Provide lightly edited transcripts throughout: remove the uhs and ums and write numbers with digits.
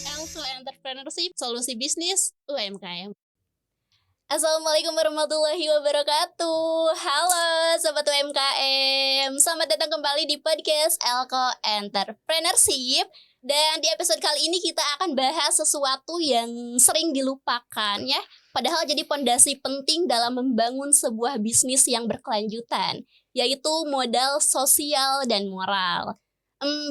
Elful Entrepreneurship, solusi bisnis UMKM. Assalamualaikum warahmatullahi wabarakatuh. Halo Sobat UMKM, selamat datang kembali di podcast Elko Entrepreneurship. Dan di episode kali ini kita akan bahas sesuatu yang sering dilupakan ya, padahal jadi pondasi penting dalam membangun sebuah bisnis yang berkelanjutan, yaitu modal sosial dan moral.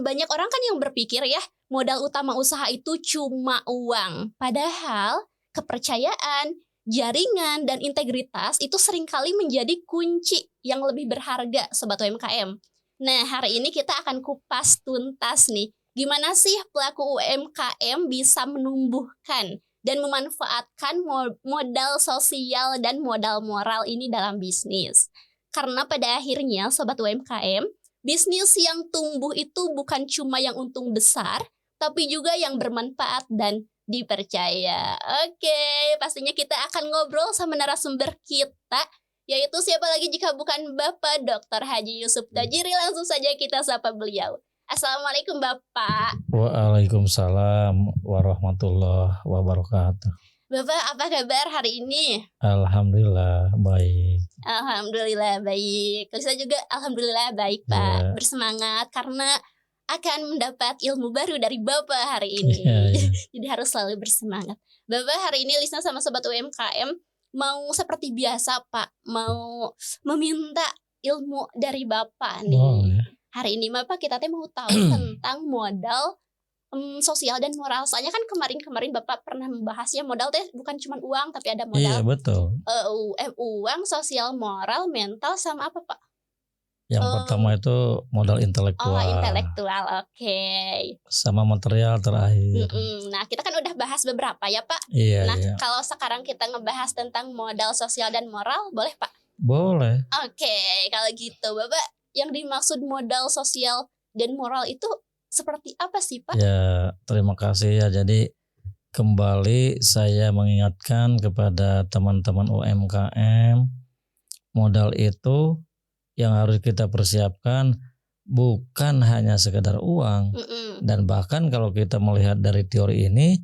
Banyak orang kan yang berpikir ya, modal utama usaha itu cuma uang. Padahal kepercayaan, jaringan, dan integritas itu seringkali menjadi kunci yang lebih berharga Sobat UMKM. Nah, hari ini kita akan kupas tuntas nih, gimana sih pelaku UMKM bisa menumbuhkan dan memanfaatkan modal sosial dan modal moral ini dalam bisnis. Karena pada akhirnya Sobat UMKM, bisnis yang tumbuh itu bukan cuma yang untung besar, tapi juga yang bermanfaat dan dipercaya. Oke, pastinya kita akan ngobrol sama narasumber kita, yaitu siapa lagi jika bukan Bapak Dr. Haji Yusuf Tajiri. Langsung saja kita sapa beliau. Assalamualaikum Bapak. Waalaikumsalam warahmatullahi wabarakatuh. Bapak, apa kabar hari ini? Alhamdulillah baik. Alhamdulillah baik. Saya juga alhamdulillah baik Pak. Bersemangat karena akan mendapat ilmu baru dari Bapak hari ini. Jadi harus selalu bersemangat. Bapak, hari ini Lisna sama Sobat UMKM mau seperti biasa Pak, mau meminta ilmu dari Bapak nih. Hari ini Bapak kita mau tahu tentang modal sosial dan moral. Soalnya kan kemarin Bapak pernah membahasnya, modal teh bukan cuma uang, tapi ada modal. Iya betul. Uang, sosial, moral, mental, sama apa Pak? Yang pertama itu modal intelektual. Oh, intelektual, oke. Sama material terakhir. Nah, kita kan udah bahas beberapa ya Pak. Iya. Nah, iya. kalau sekarang kita ngebahas tentang modal sosial dan moral, boleh Pak? Boleh. Oke, kalau gitu Bapak, yang dimaksud modal sosial dan moral itu seperti apa sih Pak? Ya, terima kasih ya. Jadi kembali saya mengingatkan kepada teman-teman UMKM, modal itu yang harus kita persiapkan bukan hanya sekedar uang. Dan bahkan kalau kita melihat dari teori ini,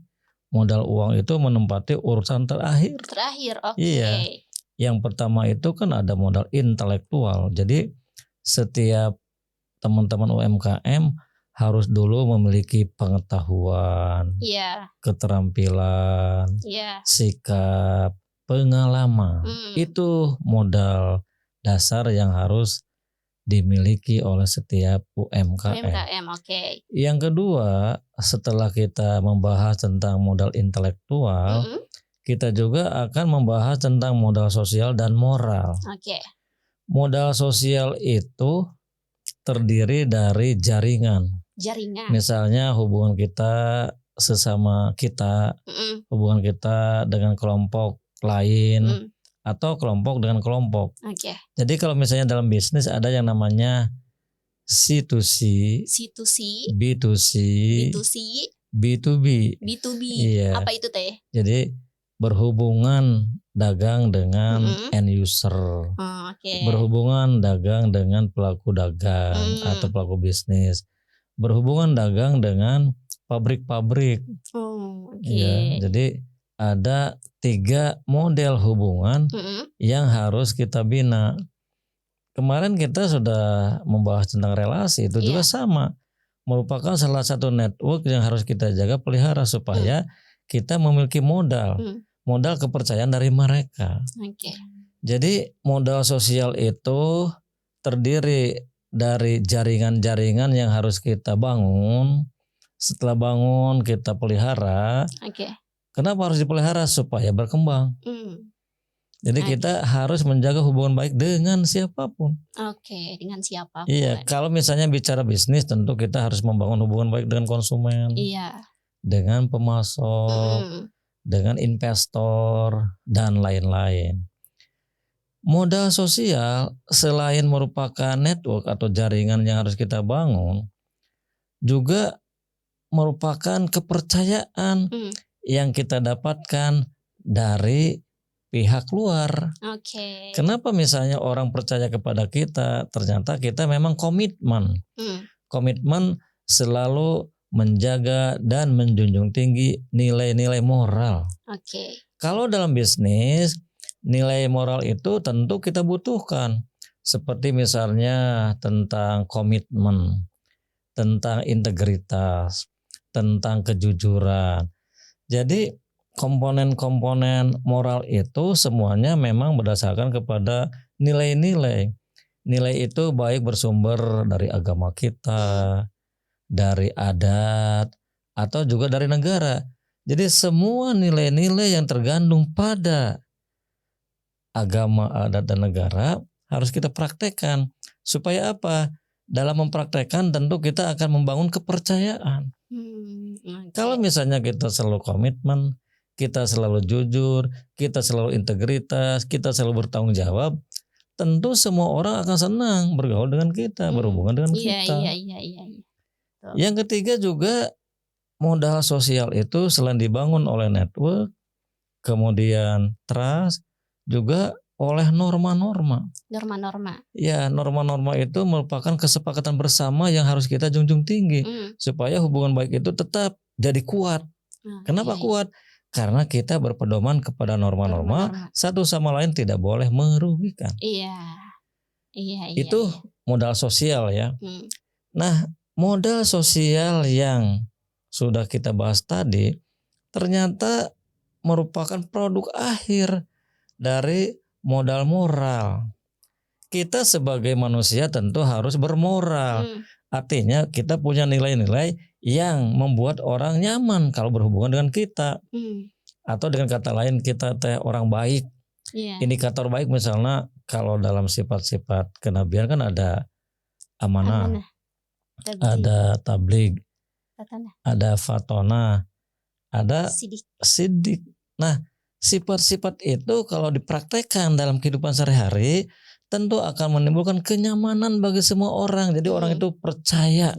modal uang itu menempati urutan terakhir. Oke. Iya. Yang pertama itu kan ada modal intelektual. Jadi setiap teman-teman UMKM harus dulu memiliki pengetahuan, keterampilan, sikap, pengalaman. Itu modal dasar yang harus dimiliki oleh setiap UMKM. Oke. Yang kedua, setelah kita membahas tentang modal intelektual, kita juga akan membahas tentang modal sosial dan moral. Oke. Modal sosial itu terdiri dari jaringan. Misalnya hubungan kita sesama kita, hubungan kita dengan kelompok lain, atau kelompok dengan kelompok. Jadi kalau misalnya dalam bisnis ada yang namanya C2C, B2C, B2B. Iya. Apa itu teh? Jadi berhubungan dagang dengan end user, berhubungan dagang dengan pelaku dagang atau pelaku bisnis, berhubungan dagang dengan pabrik-pabrik. Ya, jadi ada 3 model hubungan yang harus kita bina. Kemarin kita sudah membahas tentang relasi, itu juga sama, merupakan salah satu network yang harus kita jaga, pelihara supaya kita memiliki modal kepercayaan dari mereka. Jadi modal sosial itu terdiri dari jaringan-jaringan yang harus kita bangun. Setelah bangun kita pelihara. Kenapa harus dipelihara? Supaya berkembang. Jadi kita harus menjaga hubungan baik dengan siapapun. Dengan siapapun. Iya, kalau misalnya bicara bisnis tentu kita harus membangun hubungan baik dengan konsumen. Dengan pemasok, dengan investor dan lain-lain. Modal sosial selain merupakan network atau jaringan yang harus kita bangun, juga merupakan kepercayaan yang kita dapatkan dari pihak luar. Kenapa misalnya orang percaya kepada kita, ternyata kita memang komitmen selalu menjaga dan menjunjung tinggi nilai-nilai moral. Kalau dalam bisnis, nilai moral itu tentu kita butuhkan. Seperti misalnya tentang komitmen, tentang integritas, tentang kejujuran. Jadi komponen-komponen moral itu semuanya memang berdasarkan kepada nilai-nilai. Nilai itu baik bersumber dari agama kita, dari adat, atau juga dari negara. Jadi semua nilai-nilai yang tergandung pada agama, adat, dan negara harus kita praktekkan. Supaya apa? Dalam mempraktekkan tentu kita akan membangun kepercayaan. Kalau misalnya kita selalu komitmen, kita selalu jujur, kita selalu integritas, kita selalu bertanggung jawab, tentu semua orang akan senang bergaul dengan kita, berhubungan dengan kita. Yang ketiga juga modal sosial itu selain dibangun oleh network, kemudian trust, juga oleh norma-norma. Ya, norma-norma itu merupakan kesepakatan bersama yang harus kita junjung tinggi supaya hubungan baik itu tetap jadi kuat. Kenapa kuat? Karena kita berpedoman kepada norma-norma, satu sama lain tidak boleh merugikan. Itu modal sosial ya. Nah, modal sosial yang sudah kita bahas tadi ternyata merupakan produk akhir dari modal moral. Kita sebagai manusia tentu harus bermoral. Artinya kita punya nilai-nilai yang membuat orang nyaman kalau berhubungan dengan kita. Atau dengan kata lain kita orang baik. Indikator baik misalnya kalau dalam sifat-sifat kenabian kan ada amanah. Ada tabligh, ada fatona, ada sidik. Nah, sifat-sifat itu kalau dipraktekkan dalam kehidupan sehari-hari tentu akan menimbulkan kenyamanan bagi semua orang. Jadi orang itu percaya.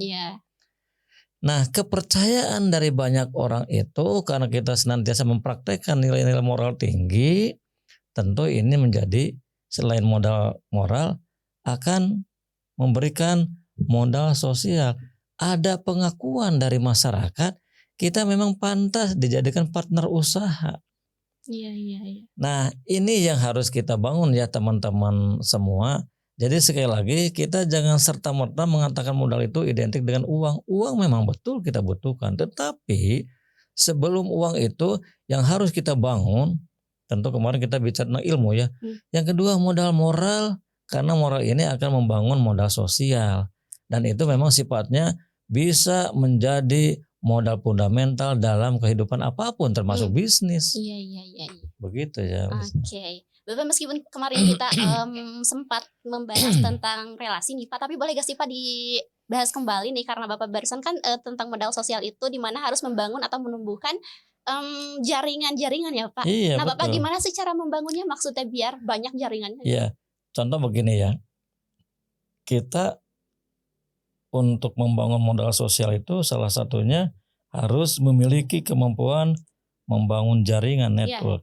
Nah, kepercayaan dari banyak orang itu karena kita senantiasa mempraktekkan nilai-nilai moral tinggi, tentu ini menjadi selain modal moral akan memberikan modal sosial. Ada pengakuan dari masyarakat kita memang pantas dijadikan partner usaha. Nah, ini yang harus kita bangun ya teman-teman semua. Jadi sekali lagi kita jangan serta-merta mengatakan modal itu identik dengan uang. Uang memang betul kita butuhkan, tetapi sebelum uang itu yang harus kita bangun, tentu kemarin kita bicara tentang ilmu ya. Yang kedua modal moral, karena moral ini akan membangun modal sosial. Dan itu memang sifatnya bisa menjadi modal fundamental dalam kehidupan apapun termasuk bisnis. Begitu ya. Bapak meskipun kemarin kita sempat membahas tentang relasi nih Pak, tapi boleh gak sih Pak dibahas kembali nih karena Bapak barusan kan tentang modal sosial itu di mana harus membangun atau menumbuhkan jaringan-jaringan ya Pak. Nah betul. Bapak gimana sih cara membangunnya maksudnya biar banyak jaringannya? Iya, contoh begini ya. Kita untuk membangun modal sosial itu salah satunya harus memiliki kemampuan membangun jaringan network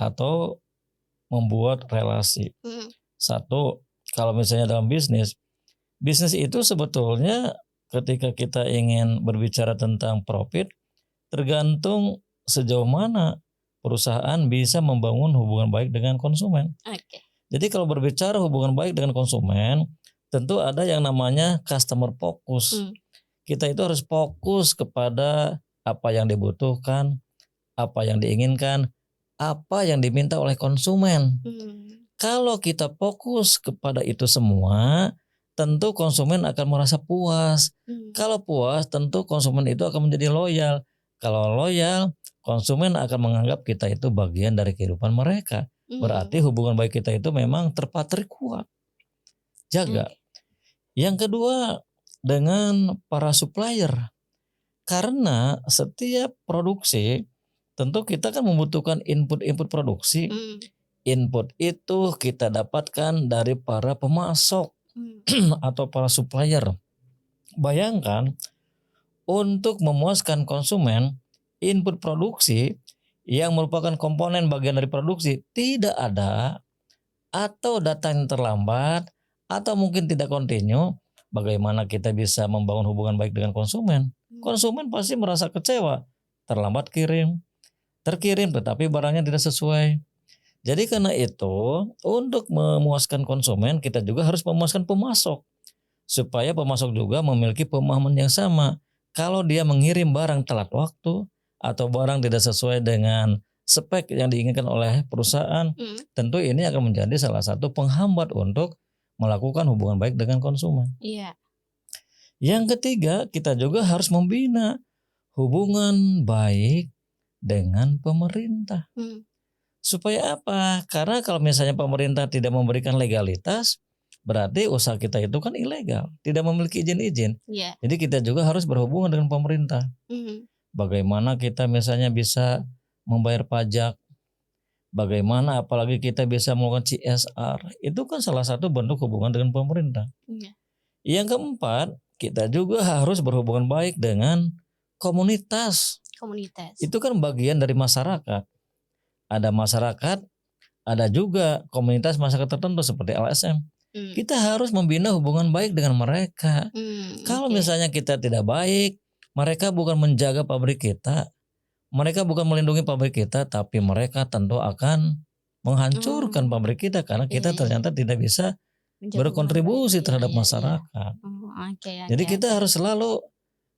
atau membuat relasi. Satu, kalau misalnya dalam bisnis itu sebetulnya ketika kita ingin berbicara tentang profit tergantung sejauh mana perusahaan bisa membangun hubungan baik dengan konsumen. Jadi kalau berbicara hubungan baik dengan konsumen tentu ada yang namanya customer focus. Kita itu harus fokus kepada apa yang dibutuhkan, apa yang diinginkan, apa yang diminta oleh konsumen. Kalau kita fokus kepada itu semua, tentu konsumen akan merasa puas. Kalau puas, tentu konsumen itu akan menjadi loyal. Kalau loyal, konsumen akan menganggap kita itu bagian dari kehidupan mereka. Berarti hubungan baik kita itu memang terpatri kuat. Jaga. Yang kedua, dengan para supplier. Karena setiap produksi tentu kita kan membutuhkan input produksi. Input itu kita dapatkan dari para pemasok atau para supplier. Bayangkan untuk memuaskan konsumen, input produksi yang merupakan komponen bagian dari produksi tidak ada atau datang terlambat atau mungkin tidak kontinu, bagaimana kita bisa membangun hubungan baik dengan konsumen. Konsumen pasti merasa kecewa, terlambat terkirim tetapi barangnya tidak sesuai. Jadi karena itu untuk memuaskan konsumen kita juga harus memuaskan pemasok. Supaya pemasok juga memiliki pemahaman yang sama. Kalau dia mengirim barang telat waktu atau barang tidak sesuai dengan spek yang diinginkan oleh perusahaan, tentu ini akan menjadi salah satu penghambat untuk melakukan hubungan baik dengan konsumen. Iya. Yang ketiga, kita juga harus membina hubungan baik dengan pemerintah. Supaya apa? Karena kalau misalnya pemerintah tidak memberikan legalitas, berarti usaha kita itu kan ilegal, tidak memiliki izin-izin. Yeah. Jadi kita juga harus berhubungan dengan pemerintah. Bagaimana kita misalnya bisa membayar pajak, bagaimana apalagi kita bisa melakukan CSR, itu kan salah satu bentuk hubungan dengan pemerintah. Yeah. Yang keempat, kita juga harus berhubungan baik dengan komunitas. Itu kan bagian dari masyarakat. Ada masyarakat, ada juga komunitas masyarakat tertentu seperti LSM. Kita harus membina hubungan baik dengan mereka. Kalau misalnya kita tidak baik, mereka bukan menjaga pabrik kita, mereka bukan melindungi pabrik kita, tapi mereka tentu akan menghancurkan pabrik kita karena kita ternyata tidak bisa berkontribusi terhadap masyarakat. Jadi kita harus selalu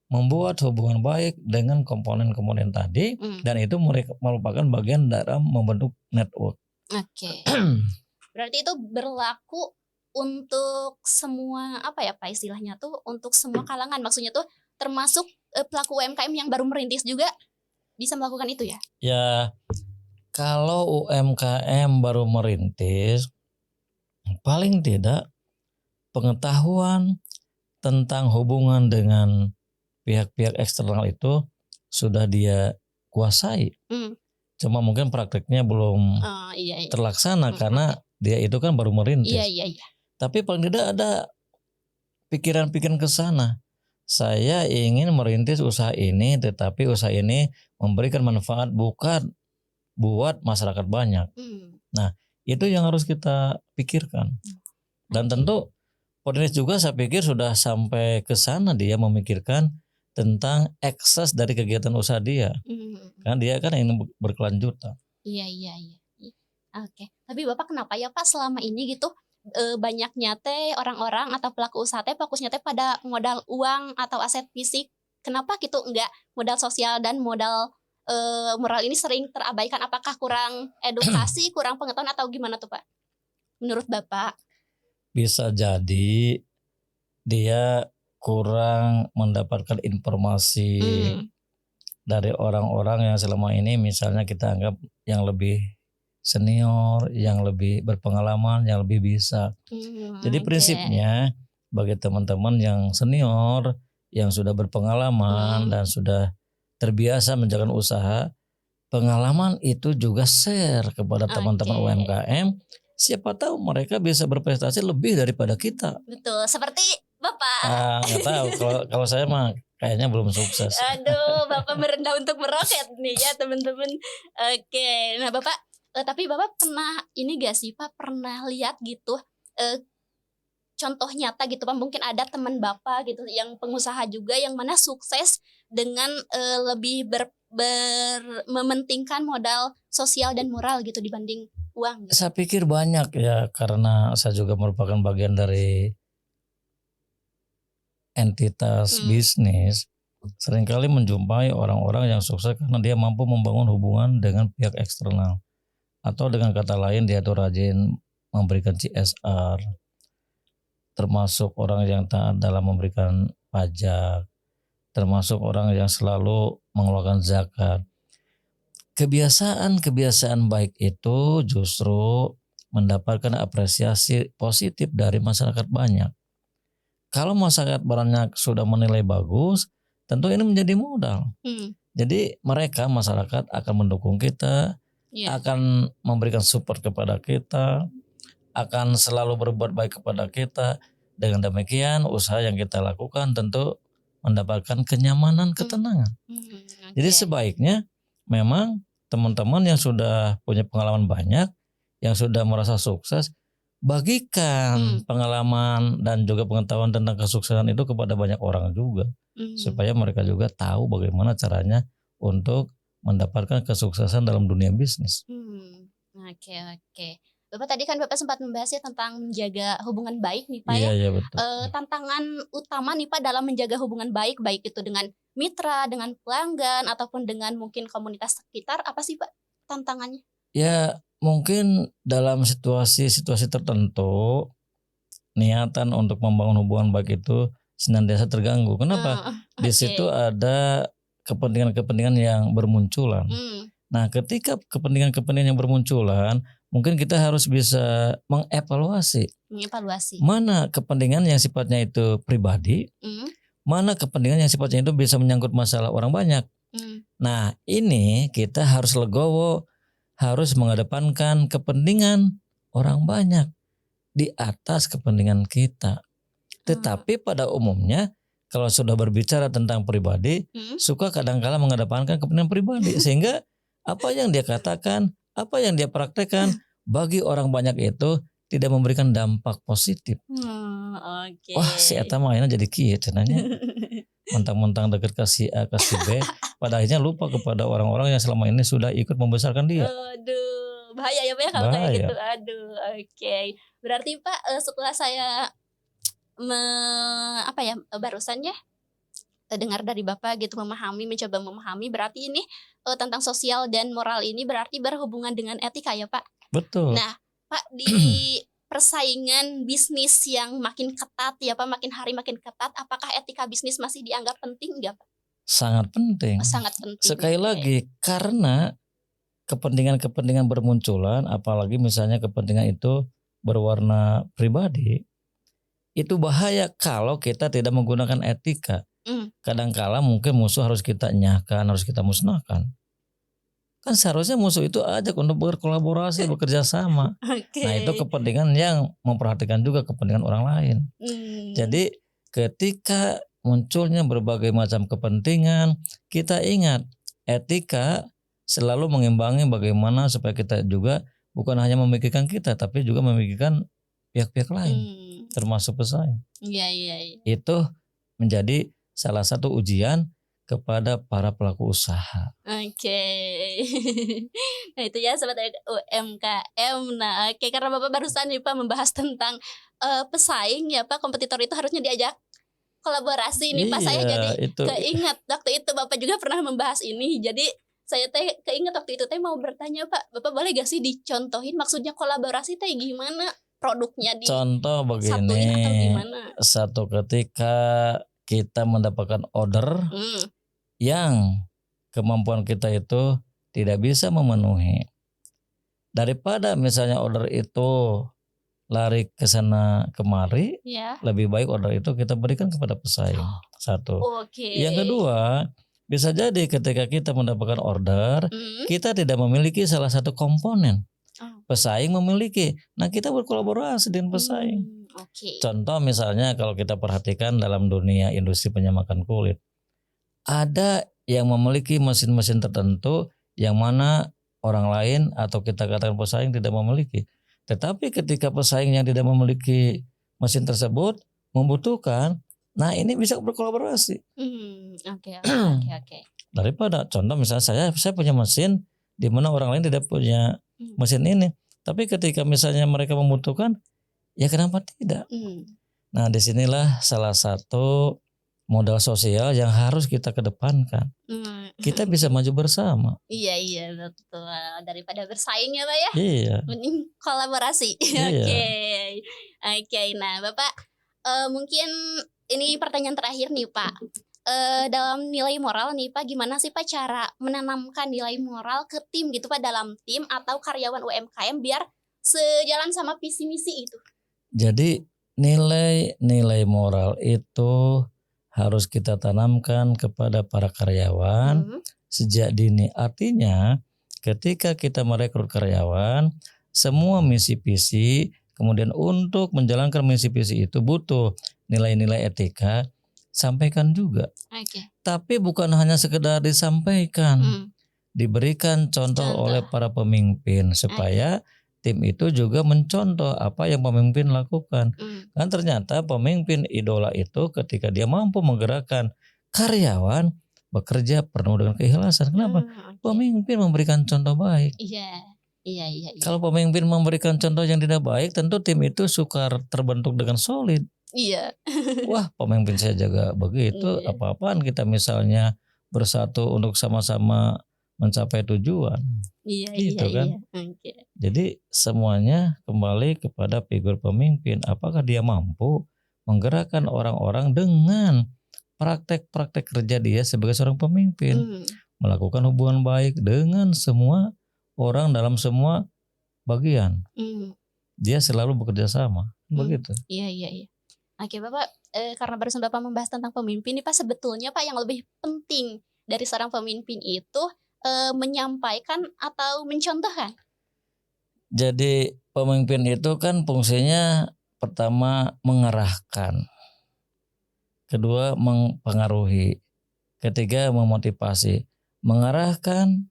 membuat hubungan baik dengan komponen-komponen tadi, dan itu merupakan bagian dalam membentuk network. Berarti itu berlaku untuk semua Pak istilahnya tuh, untuk semua kalangan, maksudnya tuh termasuk pelaku UMKM yang baru merintis juga bisa melakukan itu ya? Ya, kalau UMKM baru merintis, paling tidak pengetahuan tentang hubungan dengan pihak-pihak eksternal itu sudah dia kuasai. Cuma mungkin prakteknya belum terlaksana karena dia itu kan baru merintis. Iya. Tapi paling tidak ada pikiran-pikiran ke sana. Saya ingin merintis usaha ini, tetapi usaha ini memberikan manfaat bukan buat masyarakat banyak. Nah, itu yang harus kita pikirkan. Dan tentu Podinis juga saya pikir sudah sampai ke sana, dia memikirkan tentang ekses dari kegiatan usaha dia. Karena dia kan ingin berkelanjutan. Iya. Oke. Tapi Bapak kenapa ya Pak selama ini gitu banyaknya teh orang-orang atau pelaku usaha teh fokusnya teh pada modal uang atau aset fisik? Kenapa gitu enggak modal sosial dan modal moral ini sering terabaikan? Apakah kurang edukasi, kurang pengetahuan atau gimana tuh Pak? Menurut Bapak? Bisa jadi dia kurang mendapatkan informasi dari orang-orang yang selama ini misalnya kita anggap yang lebih senior, yang lebih berpengalaman, yang lebih bisa. Jadi prinsipnya bagi teman-teman yang senior, yang sudah berpengalaman dan sudah terbiasa menjalankan usaha, pengalaman itu juga share kepada teman-teman UMKM. Siapa tahu mereka bisa berprestasi lebih daripada kita. Betul, seperti Bapak. Nggak tahu, kalau saya mah kayaknya belum sukses. Aduh, Bapak merendah untuk meroket nih ya teman-teman. Oke, nah Bapak, tapi Bapak pernah ini gak sih Pak, pernah lihat gitu contoh nyata gitu Pak, mungkin ada teman Bapak gitu yang pengusaha juga yang mana sukses dengan lebih mementingkan modal sosial dan moral gitu dibanding uang gitu? Saya pikir banyak ya, karena saya juga merupakan bagian dari entitas bisnis. Seringkali menjumpai orang-orang yang sukses karena dia mampu membangun hubungan dengan pihak eksternal. Atau dengan kata lain dia tuh rajin memberikan CSR, termasuk orang yang taat dalam memberikan pajak, termasuk orang yang selalu mengeluarkan zakat. Kebiasaan baik itu justru mendapatkan apresiasi positif dari masyarakat banyak. Kalau masyarakat banyak sudah menilai bagus, tentu ini menjadi modal. Jadi mereka masyarakat akan mendukung kita, akan memberikan support kepada kita, akan selalu berbuat baik kepada kita. Dengan demikian usaha yang kita lakukan tentu mendapatkan kenyamanan, ketenangan. Jadi sebaiknya memang teman-teman yang sudah punya pengalaman banyak, yang sudah merasa sukses, bagikan pengalaman dan juga pengetahuan tentang kesuksesan itu kepada banyak orang juga, supaya mereka juga tahu bagaimana caranya untuk mendapatkan kesuksesan dalam dunia bisnis. Oke. Bapak tadi kan Bapak sempat membahas ya tentang menjaga hubungan baik nih Pak ya. Iya betul. Tantangan utama nih Pak dalam menjaga hubungan baik itu dengan mitra, dengan pelanggan ataupun dengan mungkin komunitas sekitar, apa sih Pak tantangannya? Ya mungkin dalam situasi tertentu niatan untuk membangun hubungan baik itu senantiasa terganggu. Kenapa? Di situ ada kepentingan-kepentingan yang bermunculan. Nah, ketika kepentingan-kepentingan yang bermunculan, mungkin kita harus bisa mengevaluasi mana kepentingan yang sifatnya itu pribadi, mana kepentingan yang sifatnya itu bisa menyangkut masalah orang banyak. Nah, ini kita harus legowo, harus mengedepankan kepentingan orang banyak di atas kepentingan kita. Tetapi pada umumnya kalau sudah berbicara tentang pribadi, suka kadang-kala mengedepankan kepentingan pribadi sehingga apa yang dia katakan, apa yang dia praktekkan bagi orang banyak itu tidak memberikan dampak positif. Wah, si eta mah ayeuna jadi kieu cenanya. Mentang-mentang dekat ke si A ke si B, pada akhirnya lupa kepada orang-orang yang selama ini sudah ikut membesarkan dia. Aduh, bahaya ya Pak ya kalau kayak gitu. Aduh, oke. Berarti Pak setelah saya barusan ya dengar dari Bapak gitu mencoba memahami berarti ini tentang sosial dan moral ini berarti berhubungan dengan etika ya Pak. Betul. Nah Pak, di persaingan bisnis yang makin ketat ya Pak, makin hari makin ketat, apakah etika bisnis masih dianggap penting nggak Pak? Sangat penting. Sangat penting. Sekali lagi karena kepentingan-kepentingan bermunculan, apalagi misalnya kepentingan itu berwarna pribadi, itu bahaya kalau kita tidak menggunakan etika. Kadang-kala mungkin musuh harus kita enyahkan, harus kita musnahkan. Kan seharusnya musuh itu ajak untuk berkolaborasi, bekerja sama. Nah itu kepentingan yang memperhatikan juga kepentingan orang lain. Jadi ketika munculnya berbagai macam kepentingan, kita ingat etika selalu mengimbangi bagaimana supaya kita juga bukan hanya memikirkan kita, tapi juga memikirkan pihak-pihak lain, termasuk pesaing. Iya. Itu menjadi salah satu ujian kepada para pelaku usaha. Oke. Nah itu ya sobat UMKM. Nah karena Bapak barusan nih Pak membahas tentang pesaing ya Pak, kompetitor itu harusnya diajak kolaborasi nih Pak. Saya jadi keingat waktu itu Bapak juga pernah membahas ini. Jadi saya keinget waktu itu mau bertanya Pak, Bapak boleh gak sih dicontohin maksudnya kolaborasi gimana produknya contoh begini atau gimana? Satu ketika kita mendapatkan order yang kemampuan kita itu tidak bisa memenuhi. Daripada misalnya order itu lari ke sana kemari, lebih baik order itu kita berikan kepada pesaing. Satu. Yang kedua, bisa jadi ketika kita mendapatkan order, kita tidak memiliki salah satu komponen. Pesaing memiliki. Nah, kita berkolaborasi dengan pesaing. Contoh misalnya kalau kita perhatikan dalam dunia industri penyamakan kulit, ada yang memiliki mesin-mesin tertentu yang mana orang lain atau kita katakan pesaing tidak memiliki. Tetapi ketika pesaing yang tidak memiliki mesin tersebut membutuhkan, nah ini bisa berkolaborasi. Oke. Daripada contoh misalnya saya punya mesin di mana orang lain tidak punya mesin ini, tapi ketika misalnya mereka membutuhkan, ya kenapa tidak? Nah disinilah salah satu modal sosial yang harus kita kedepankan. Kita bisa maju bersama. Iya betul. Daripada bersaing ya Pak ya. Iya. Mending kolaborasi. Iya. Oke. Nah Bapak mungkin ini pertanyaan terakhir nih Pak. Dalam nilai moral nih Pak, gimana sih Pak cara menanamkan nilai moral ke tim gitu Pak, dalam tim atau karyawan UMKM biar sejalan sama visi misi itu? Jadi nilai moral itu harus kita tanamkan kepada para karyawan sejak dini. Artinya ketika kita merekrut karyawan, semua misi visi, kemudian untuk menjalankan misi visi itu butuh nilai-nilai etika, sampaikan juga. Tapi bukan hanya sekedar disampaikan, diberikan contoh oleh para pemimpin supaya tim itu juga mencontoh apa yang pemimpin lakukan. Kan ternyata pemimpin idola itu ketika dia mampu menggerakkan karyawan bekerja penuh dengan keikhlasan. Kenapa? Pemimpin memberikan contoh baik. Iya. Kalau pemimpin memberikan contoh yang tidak baik, tentu tim itu sukar terbentuk dengan solid. Iya. Wah, pemimpin saya jaga begitu, apa-apaan kita misalnya bersatu untuk sama-sama mencapai tujuan. Gitu kan. Okay. Jadi semuanya kembali kepada figur pemimpin. Apakah dia mampu menggerakkan orang-orang dengan praktek-praktek kerja dia sebagai seorang pemimpin, melakukan hubungan baik dengan semua orang dalam semua bagian. Dia selalu bekerja sama, begitu. Iya. Oke, Bapak, karena barusan Bapak membahas tentang pemimpin nih Pak, sebetulnya Pak yang lebih penting dari seorang pemimpin itu menyampaikan atau mencontohkan? Jadi pemimpin itu kan fungsinya pertama mengarahkan, kedua mempengaruhi, ketiga memotivasi. Mengarahkan,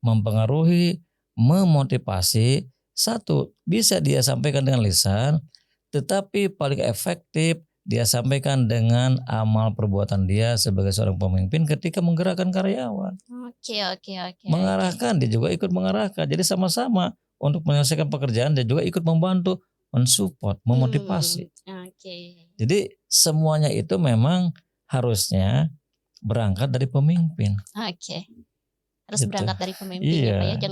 mempengaruhi, memotivasi, satu bisa dia sampaikan dengan lisan, tetapi paling efektif dia sampaikan dengan amal perbuatan dia sebagai seorang pemimpin ketika menggerakkan karyawan. Oke. Mengarahkan, dia juga ikut mengarahkan. Jadi sama-sama untuk menyelesaikan pekerjaan, dia juga ikut membantu, mensupport, memotivasi. Jadi semuanya itu memang harusnya berangkat dari pemimpin. Harus berangkat dari pemimpin ya Pak ya.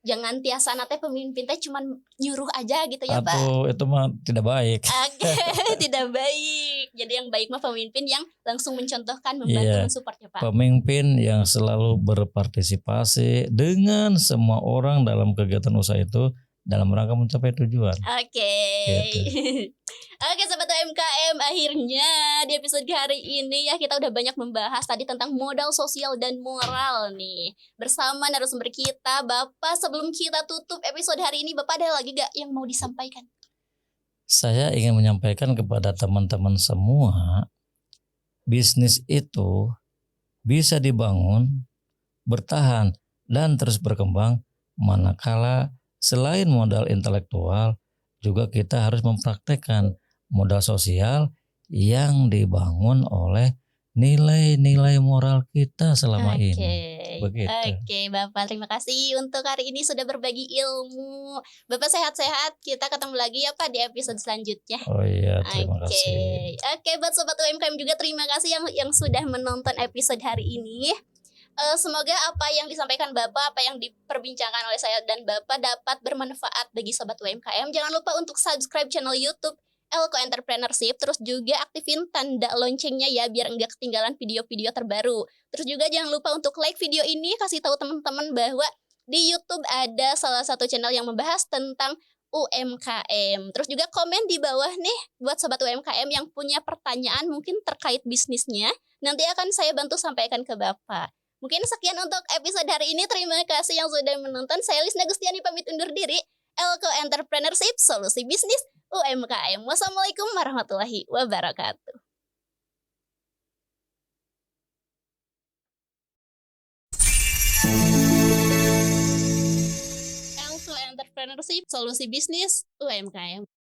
Jangan tiasa nate pemimpin teh cuman nyuruh aja gitu ya Pak. Atau itu mah tidak baik. Tidak baik. Jadi yang baik mah pemimpin yang langsung mencontohkan, membantu, mensupport ya Pak. Pemimpin yang selalu berpartisipasi dengan semua orang dalam kegiatan usaha itu dalam rangka mencapai tujuan. Gitu. Oke Sobat UMKM, akhirnya di episode hari ini ya kita udah banyak membahas tadi tentang modal sosial dan moral nih bersama narasumber kita. Bapak, sebelum kita tutup episode hari ini, Bapak ada lagi gak yang mau disampaikan? Saya ingin menyampaikan kepada teman-teman semua, bisnis itu bisa dibangun, bertahan, dan terus berkembang manakala selain modal intelektual juga kita harus mempraktekkan modal sosial yang dibangun oleh nilai-nilai moral kita selama ini. Begitu. Oke, Bapak, terima kasih untuk hari ini sudah berbagi ilmu. Bapak sehat-sehat. Kita ketemu lagi ya Pak di episode selanjutnya. Oh iya, terima kasih. Oke, buat Sobat UMKM juga terima kasih yang sudah menonton episode hari ini. Semoga apa yang disampaikan Bapak, apa yang diperbincangkan oleh saya dan Bapak dapat bermanfaat bagi Sobat UMKM. Jangan lupa untuk subscribe channel YouTube Elko Entrepreneurship, terus juga aktifin tanda loncengnya ya biar enggak ketinggalan video-video terbaru. Terus juga jangan lupa untuk like video ini, kasih tahu teman-teman bahwa di YouTube ada salah satu channel yang membahas tentang UMKM. Terus juga komen di bawah nih buat Sobat UMKM yang punya pertanyaan mungkin terkait bisnisnya, nanti akan saya bantu sampaikan ke Bapak. Mungkin sekian untuk episode hari ini. Terima kasih yang sudah menonton. Saya Lisna Gustiani pamit undur diri. Elko Entrepreneurship, solusi bisnis UMKM. Wassalamualaikum warahmatullahi wabarakatuh. Elko Entrepreneurship, solusi bisnis UMKM.